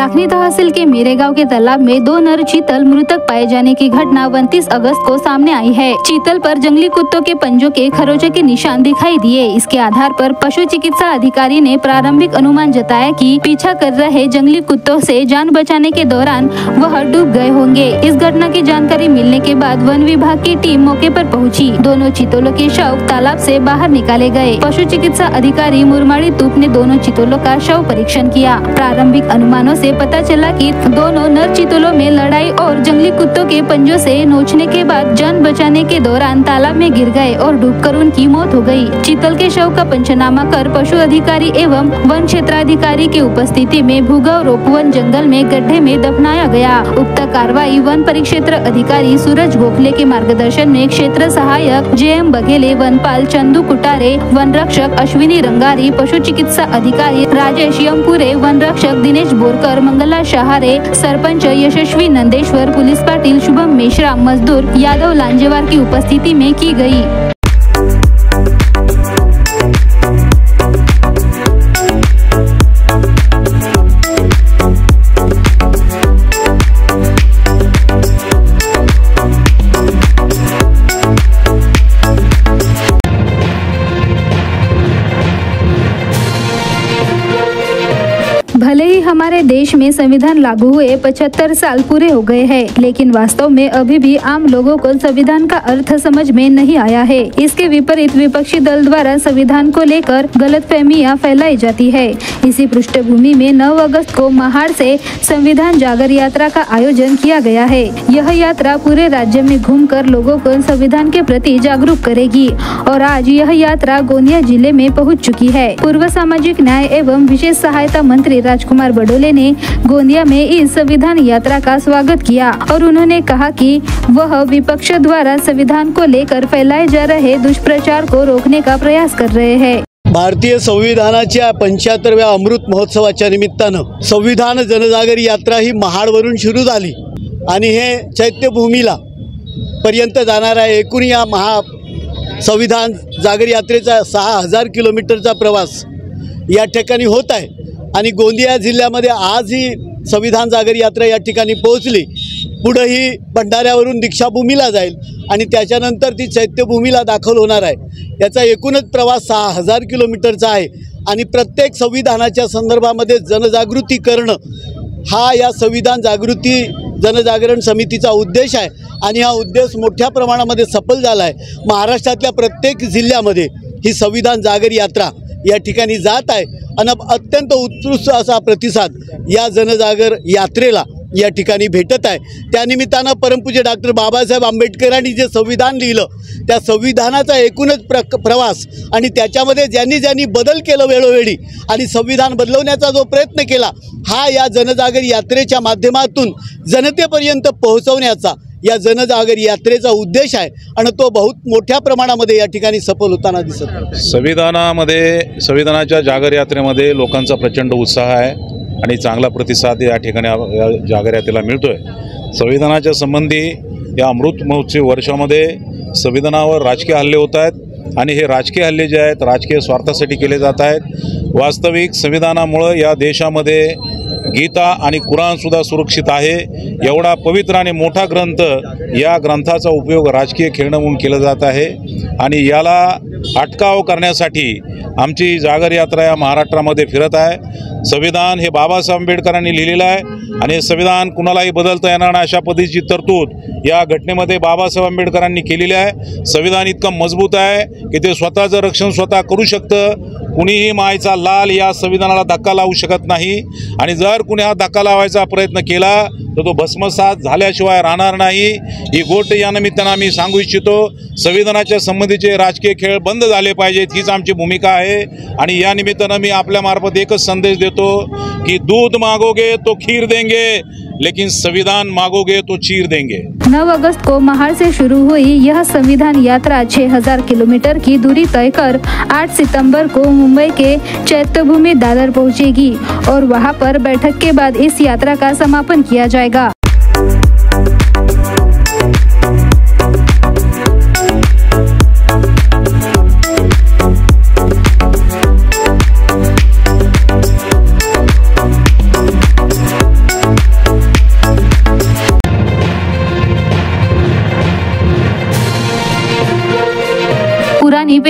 लाखनी तहसील के मीरेगांव के तालाब में 2 नर चीतल मृतक पाए जाने की घटना 29 अगस्त को सामने आई है। चीतल पर जंगली कुत्तों के पंजों के खरोंचे के निशान दिखाई दिए। इसके आधार पर पशु चिकित्सा अधिकारी ने प्रारंभिक अनुमान जताया कि पीछा कर रहे जंगली कुत्तों से जान बचाने के दौरान वह डूब गए होंगे। इस घटना की जानकारी मिलने के बाद वन विभाग की टीम मौके पर पहुंची। दोनों चीतलों के शव तालाब से बाहर निकाले गए। पशु चिकित्सा अधिकारी मुरमाड़ी तूप ने दोनों चीतलों का शव परीक्षण किया। प्रारंभिक अनुमानों से पता चला कि दोनों नर चीतलों में लड़ाई और जंगली कुत्तों के पंजों से नोचने के बाद जान बचाने के दौरान तालाब में गिर गए और डूबकर उनकी मौत हो गई। चीतल के शव का पंचनामा कर पशु अधिकारी एवं वन क्षेत्राधिकारी की उपस्थिति में भूगांव रोपवन जंगल में गड्ढे में दफनाया गया। उक्त कार्रवाई वन परिक्षेत्र अधिकारी सूरज गोखले के मार्गदर्शन में क्षेत्र सहायक JM बघेले, वनपाल चंदू कुटारे, वन रक्षक अश्विनी रंगारी, पशु चिकित्सा अधिकारी राजेश यमपुरे, वन रक्षक दिनेश बोरकर, मंगला शहारे, सरपंच यशस्वी नंदेश्वर, पुलिस पाटिल शुभम मिश्रा, मजदूर यादव लांजेवार की उपस्थिति में की गई। भले ही हमारे देश में संविधान लागू हुए 75 साल पूरे हो गए हैं, लेकिन वास्तव में अभी भी आम लोगों को संविधान का अर्थ समझ में नहीं आया है। इसके विपरीत विपक्षी दल द्वारा संविधान को लेकर गलतफहमियां फैलाई जाती है। इसी पृष्ठभूमि में 9 अगस्त को महाड़ से संविधान जागर यात्रा का आयोजन किया गया है। यह यात्रा पूरे राज्य में घूमकर लोगों को संविधान के प्रति जागरूक करेगी और आज यह यात्रा गोंदिया जिले में पहुंच चुकी है। पूर्व सामाजिक न्याय एवं विशेष सहायता मंत्री राजकुमार बडोले ने गोंदिया में इस संविधान यात्रा का स्वागत किया और उन्होंने कहा कि वह विपक्ष द्वारा संविधान को लेकर फैलाए जा रहे दुष्प्रचार को रोकने का प्रयास कर रहे हैं। भारतीय संविधानाच्या 75व्या अमृत महोत्सवाच्या निमित्तानं संविधान जनजागरी यात्रा ही महाडवरून सुरू झाली आणि हे चैत्यभूमीला पर्यंत जाणारा एकूण या संविधान जागर यात्रेचा 6000 किलोमीटरचा प्रवास या ठिकाणी होत आहे आणि गोंदिया जिल्ह्यामध्ये आज ही संविधान जागर यात्रा या ठिकाणी पोहोचली। पुढे ही भंडाऱ्यावरून दीक्षाभूमीला जाईल आणि त्याच्यानंतर ती चैत्यभूमीला दाखल होणार आहे। याचा एकूणच प्रवास 6000 किलोमीटरचा आहे आणि प्रत्येक संविधानाच्या संदर्भामध्ये जनजागृती करणं हा या संविधान जागृती जनजागरण समितीचा उद्देश आहे आणि हा उद्देश मोठ्या प्रमाणामध्ये सफल झाला आहे। महाराष्ट्रातल्या प्रत्येक जिल्ह्यामध्ये ही संविधान जागर यात्रा या ठिकाणी जात आहे आणि अत्यंत उत्कृष्ट असा प्रतिसाद या जनजागर यात्रेला या ठिकाणी भेटत आहे। त्यानिमित्तानं परमपूज्य डॉक्टर बाबासाहेब आंबेडकरांनी जे संविधान लिहिलं त्या संविधानाचा एकूणच प्रवास आणि त्याच्यामध्ये ज्यांनी बदल केलं वेळोवेळी आणि संविधान बदलवण्याचा जो प्रयत्न केला हा या जनजागर यात्रेच्या माध्यमातून जनतेपर्यंत पोहोचवण्याचा या जनजागर यात्रेचा उद्देश आहे आणि तो बहुत मोठ्या प्रमाणामध्ये या ठिकाणी सफल होताना दिसत आहे। संविधानाच्या जागर यात्रेमध्ये लोकांचा प्रचंड उत्साह आहे आणि चांगला प्रतिसाद या ठिकाणी या जागर यात्रेला मिळतोय। संविधानाच्या संबंधी या अमृत महोत्सव वर्षामध्ये संविधानावर राजकीय हल्ले होत आहेत आणि हे राजकीय हल्ले जे आहेत राजकीय स्वार्थासाठी केले जात आहेत। वास्तविक संविधानामुळे या देशामध्ये गीता आणि कुराण सुद्धा सुरक्षित आहे। एवढा पवित्र आणि मोठा ग्रंथ या ग्रंथाचा उपयोग राजकीय खेळणं म्हणून केला जात आहे आणि याला अटकाव करण्यासाठी आमची जागर यात्रा या महाराष्ट्रामध्ये फिरत आहे। संविधान हे बाबासाहेब आंबेडकरांनी लिहिलेलं आहे आणि संविधान कुणालाही बदलता येणार नाही अशा पद्धतीची तरतूद या घटनेमध्ये बाबासाहेब आंबेडकरांनी केलेली आहे। संविधान इतकं मजबूत आहे की ते स्वतःचं रक्षण स्वतः करू शकतं। कुणीही मायचा लाल या संविधानाला धक्का लावू शकत नाही आणि जर कुणी हा धक्का लावायचा प्रयत्न केला तर तो भस्मसात झाल्याशिवाय राहणार नाही। ही गोष्ट या निमित्तानं आम्ही सांगू इच्छितो। संविधानाच्या संबंधीचे राजकीय खेळ बंद झाले पाहिजेत हीच आमची भूमिका आहे आणि या निमित्तानं मी आपल्या मार्फत एकच संदेश देतो कि दूध मांगोगे तो खीर देंगे, लेकिन संविधान मांगोगे तो चीर देंगे। 9 अगस्त को महाड़ से शुरू हुई यह संविधान यात्रा 6000 किलोमीटर की दूरी तय कर 8 सितंबर को मुंबई के चैत्यभूमि दादर पहुंचेगी और वहां पर बैठक के बाद इस यात्रा का समापन किया जाएगा।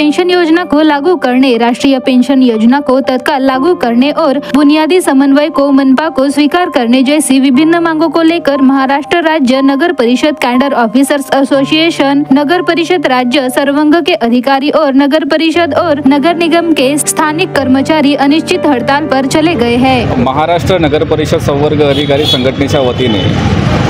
पेंशन योजना को लागू करने, राष्ट्रीय पेंशन योजना को तत्काल लागू करने और बुनियादी समन्वय को मनपा को स्वीकार करने जैसी विभिन्न मांगों को लेकर महाराष्ट्र राज्य नगर परिषद कैडर ऑफिसर्स एसोसिएशन, नगर परिषद राज्य सर्वांग के अधिकारी और नगर परिषद और नगर निगम के स्थानिक कर्मचारी अनिश्चित हड़ताल पर चले गए हैं। महाराष्ट्र नगर परिषद संवर्ग अधिकारी संघटनेच्या वतीने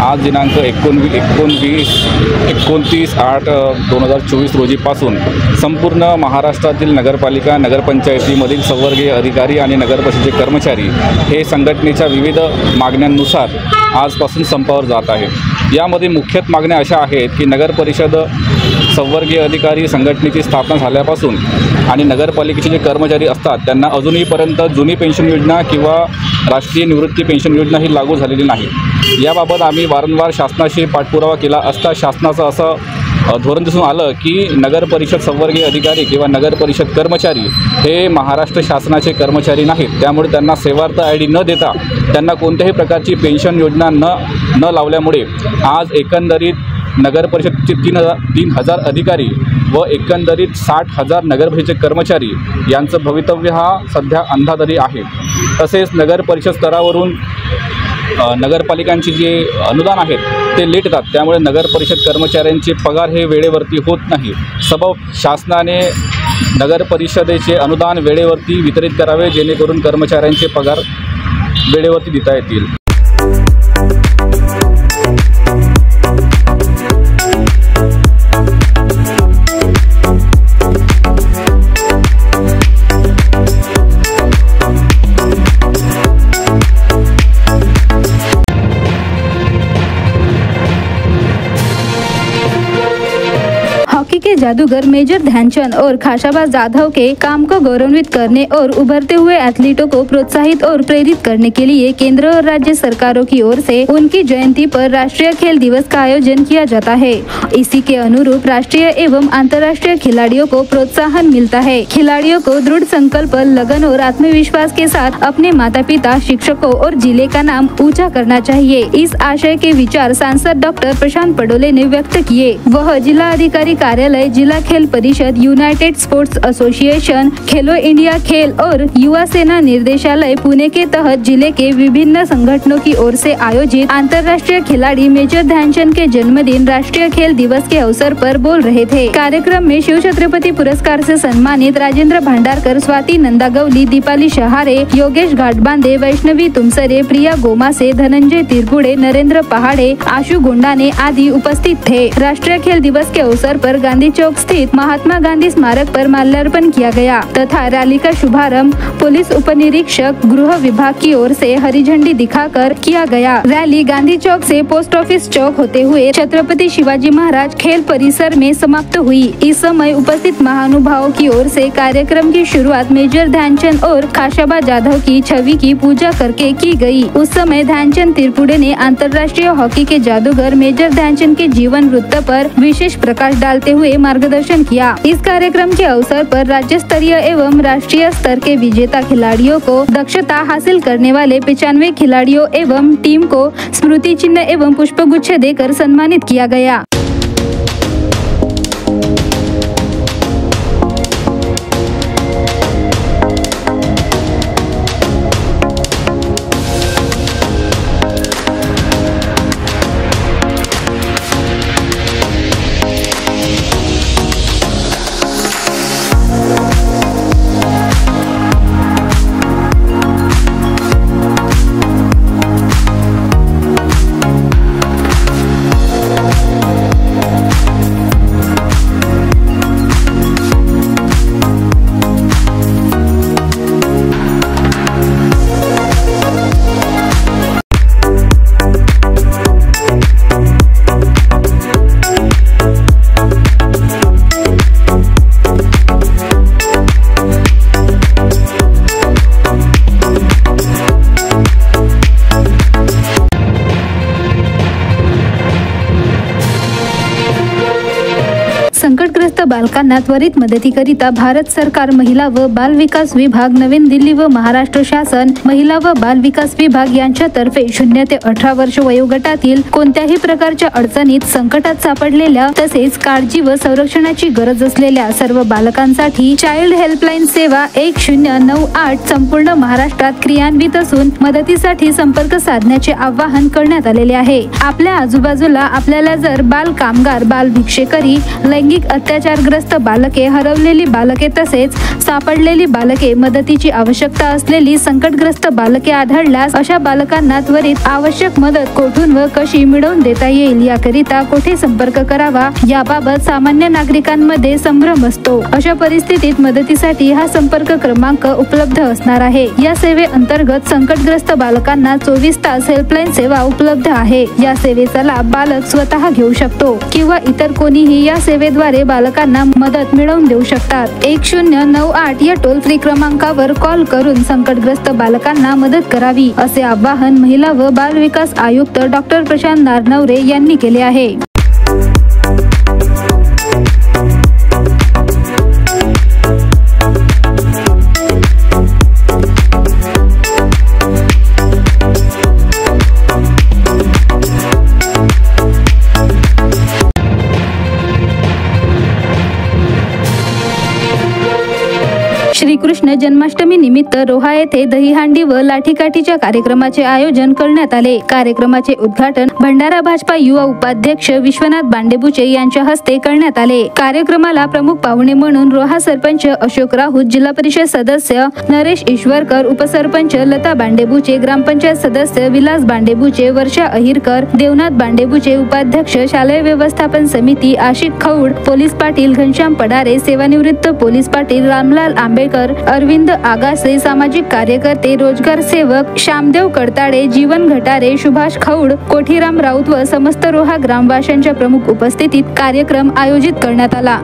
आज दिनांक 29/8/2024 रोजीपासून संपूर्ण महाराष्ट्रातील नगरपालिका, नगरपंचायतीमधील संवर्गीय अधिकारी आणि नगर परिषदेचे कर्मचारी हे संघटनेच्या विविध मागण्यांनुसार आजपासून संपावर जात आहेत। यामध्ये मुख्य मागण्या अशा आहेत की नगर परिषद संवर्गीय अधिकारी संघटनेची स्थापना झाल्यापासून आणि नगरपालिकेचे जे कर्मचारी असतात त्यांना अजूनहीपर्यंत जुनी पेन्शन योजना किंवा राष्ट्रीय निवृत्ती पेन्शन योजना ही लागू झालेली नाही। याबाबत आम्ही वारंवार शासनाशी पाठपुरावा केला असता शासनाचं असं धोरण दिसून आलं की नगर परिषद संवर्गीय अधिकारी किंवा नगर परिषद कर्मचारी हे महाराष्ट्र शासनाचे कर्मचारी नाहीत, त्यामुळे त्यांना सेवार्थ ID न देता त्यांना कोणत्याही प्रकारची पेन्शन योजना न लावल्यामुळे आज एकंदरीत नगर परिषदचे 3,000 अधिकारी व एकंदरीत 60,000 नगर परिषदेचे कर्मचारी यांचं भवितव्य हा सध्या अंधाधरी आहे। तसेच नगर परिषद स्तरावरून नगरपालिकांची जे अनुदान आहेत ते लेट येतात, त्यामुळे नगर परिषद कर्मचाऱ्यांचे पगार हे वेळेवरती होत नाही। सबब शासनाने नगर परिषदेचे अनुदान वेळेवरती वितरित करावे जेणेकरून कर्मचाऱ्यांचे पगार वेळेवरती देता येतील। हॉकी के जादूगर मेजर ध्यानचंद और खाशाबा जाधव के काम को गौरवान्वित करने और उभरते हुए एथलीटों को प्रोत्साहित और प्रेरित करने के लिए केंद्र और राज्य सरकारों की ओर से उनकी जयंती पर राष्ट्रीय खेल दिवस का आयोजन किया जाता है। इसी के अनुरूप राष्ट्रीय एवं अंतर्राष्ट्रीय खिलाड़ियों को प्रोत्साहन मिलता है। खिलाड़ियों को दृढ़ संकल्प, लगन और आत्मविश्वास के साथ अपने माता पिता, शिक्षकों और जिले का नाम ऊंचा करना चाहिए। इस आशय के विचार सांसद डॉक्टर प्रशांत पडोले ने व्यक्त किए। वह जिला अधिकारी कार्यालय, जिला खेल परिषद, United sports association, Khelo India खेल और युवा सेना निर्देशालय पुणे के तहत जिले के विभिन्न संगठनों की ओर से आयोजित अंतर्राष्ट्रीय खिलाड़ी मेजर ध्यानचंद के जन्मदिन राष्ट्रीय खेल दिवस के अवसर पर बोल रहे थे। कार्यक्रम में शिव छत्रपति पुरस्कार से सम्मानित राजेंद्र भांडारकर, स्वाति नंदागवली, दीपाली शहारे, योगेश घाटबांधे, वैष्णवी तुमसरे, प्रिया गोमासे, धनंजय तिरपुड़े, नरेंद्र पहाड़े, आशु गोंडाने आदि उपस्थित थे। राष्ट्रीय खेल दिवस के अवसर पर गांधी चौक स्थित महात्मा गांधी स्मारक पर माल्यार्पण किया गया तथा रैली का शुभारंभ पुलिस उपनिरीक्षक गृह विभाग की ओर से हरी झंडी दिखाकर किया गया। रैली गांधी चौक से पोस्ट ऑफिस चौक होते हुए छत्रपति शिवाजी महाराज खेल परिसर में समाप्त हुई। इस समय उपस्थित महानुभावों की ओर से कार्यक्रम की शुरुआत मेजर ध्यानचंद और खाशाबा जाधव की छवि की पूजा करके की गई। उस समय ध्यानचंद तिरपुड़े ने अंतर्राष्ट्रीय हॉकी के जादूगर मेजर ध्यानचंद के जीवन वृत्त पर विशेष प्रकाश डालते हुए मार्गदर्शन किया। इस कार्यक्रम के अवसर पर राज्य स्तरीय एवं राष्ट्रीय स्तर के विजेता खिलाड़ियों को, दक्षता हासिल करने वाले 95 खिलाड़ियों एवं टीम को स्मृति चिन्ह एवं पुष्पगुच्छ देकर सम्मानित किया गया। बालकांना त्वरित मदतीकरिता भारत सरकार महिला व बाल विकास विभाग नवीन दिल्ली व महाराष्ट्र शासन महिला व बाल विकास विभाग यांच्यातर्फे 0 ते 18 वर्ष वयोगटातील कोणत्याही प्रकारच्या अडचणीत संकटात सापडलेल्या तसेच काळजी व संरक्षणाची गरज असलेल्या सर्व बालकांसाठी चाइल्ड हेल्पलाईन सेवा 1098 संपूर्ण महाराष्ट्रात क्रियान्वित असून मदतीसाठी संपर्क साधण्याचे आवाहन करण्यात आलेले आहे। आपल्या आजूबाजूला आपल्याला जर बाल कामगार, बाल भिक्षेकरी, लैंगिक अत्याचारग्रस्त बालके, हरवलेली बालके तसेच सापडलेली बालके, मदतीची आवश्यकता असलेली संकटग्रस्त बालके आढळल्यास अशा बालकांना त्वरित आवश्यक मदत कोठून व कशी मिळवून देता येईल याकरिता कोठे संपर्क करावा याबाबत सामान्य नागरिकांमध्ये संभ्रम असतो। अशा परिस्थितीत मदतीसाठी हा संपर्क क्रमांक उपलब्ध असणार आहे। या सेवेअंतर्गत संकटग्रस्त बालकांना 24 तास हेल्पलाईन सेवा उपलब्ध आहे। या सेवेचा लाभ बालक स्वतः घेऊ शकतो किंवा इतर कोणीही या सेवेद्वारे बालकांना मदत मिळवून देऊ शकतात। 1098 या टोल फ्री क्रमांकावर कॉल करून संकटग्रस्त बालकांना मदत करावी असे आवाहन महिला व बाल विकास आयुक्त डॉक्टर प्रशांत नारनवरे यांनी केले आहे। श्रीकृष्ण जन्माष्टमी निमित्त रोहा येथे दहीहंडी व लाठीकाठीच्या कार्यक्रमाचे आयोजन करण्यात आले। कार्यक्रमाचे उद्घाटन भंडारा भाजपा युवा उपाध्यक्ष विश्वनाथ बांडेबुचे यांच्या हस्ते करण्यात आले। कार्यक्रमाला प्रमुख पाहुणे म्हणून रोहा सरपंच अशोक राऊत, जिल्हा परिषद सदस्य नरेश ईश्वरकर, उपसरपंच लता बांडेबुचे, ग्रामपंचायत सदस्य विलास बांडेबुचे, वर्षा अहिरकर, देवनाथ बांडेबुचे, उपाध्यक्ष शालेय व्यवस्थापन समिती आशिक खौड, पोलीस पाटील घनश्याम पडारे, सेवानिवृत्त पोलीस पाटील रामलाल आंबेडकर, अरविंद आगासे, सामाजिक कार्यकर्ते, रोजगार सेवक श्यामदेव कडताडे, जीवन घटारे, सुभाष खौड, कोठीराम राऊत व समस्त रोहा ग्रामवाशांच्या प्रमुख उपस्थितीत कार्यक्रम आयोजित करण्यात आला।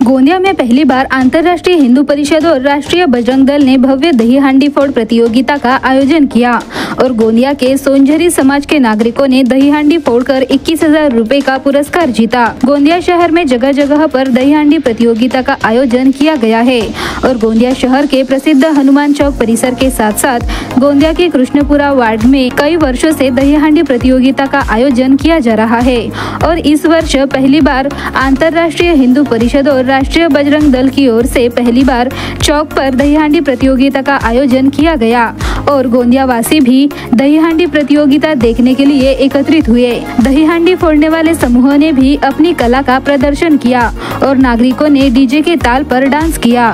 गोंदिया में पहली बार अंतर्राष्ट्रीय हिंदू परिषद और राष्ट्रीय बजरंग दल ने भव्य दही हांडी फोड़ प्रतियोगिता का आयोजन किया और गोंदिया के सोनझरी समाज के नागरिकों ने दही हांडी फोड़कर 21,000 रुपए का पुरस्कार जीता। गोंदिया शहर में जगह जगह पर दही हांडी प्रतियोगिता का आयोजन किया गया है और गोंदिया शहर के प्रसिद्ध हनुमान चौक परिसर के साथ साथ गोंदिया के कृष्णपुरा वार्ड में कई वर्षों से दही हांडी प्रतियोगिता का आयोजन किया जा रहा है और इस वर्ष पहली बार अंतर्राष्ट्रीय हिंदू परिषद और राष्ट्रीय बजरंग दल की ओर से पहली बार चौक पर दही हांडी प्रतियोगिता का आयोजन किया गया और गोंदिया वासी भी दही हांडी प्रतियोगिता देखने के लिए एकत्रित हुए। दही हांडी फोड़ने वाले समूह ने भी अपनी कला का प्रदर्शन किया और नागरिकों ने डीजे के ताल पर डांस किया।